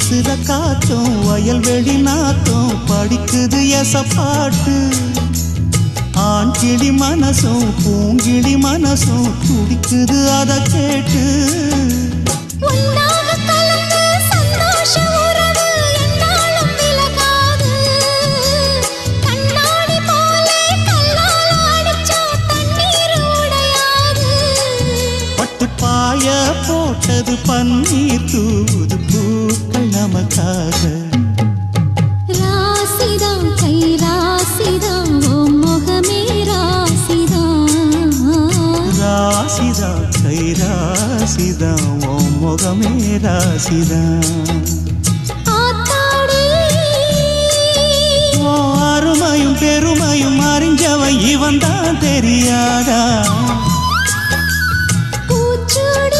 வீசுற காத்தும் வயல்வெளி நாத்தும் படிக்குது எசப்பாட்டு ஆண்கிளி மனசும் பூங்கிளி மனசும் துடிக்குது அத கேட்டு பாய போட்டது பன்னீர் தூது பூக்கள் நமக்காக ராசிதான் கை ராசிதான் ஓ முகமே ராசிதான் ராசிதான் கை ராசிதான் ஓ முகமே ராசிதான் அருமையும் பெருமையும் அறிஞ்சவன் இவன் தான் தெரியாதா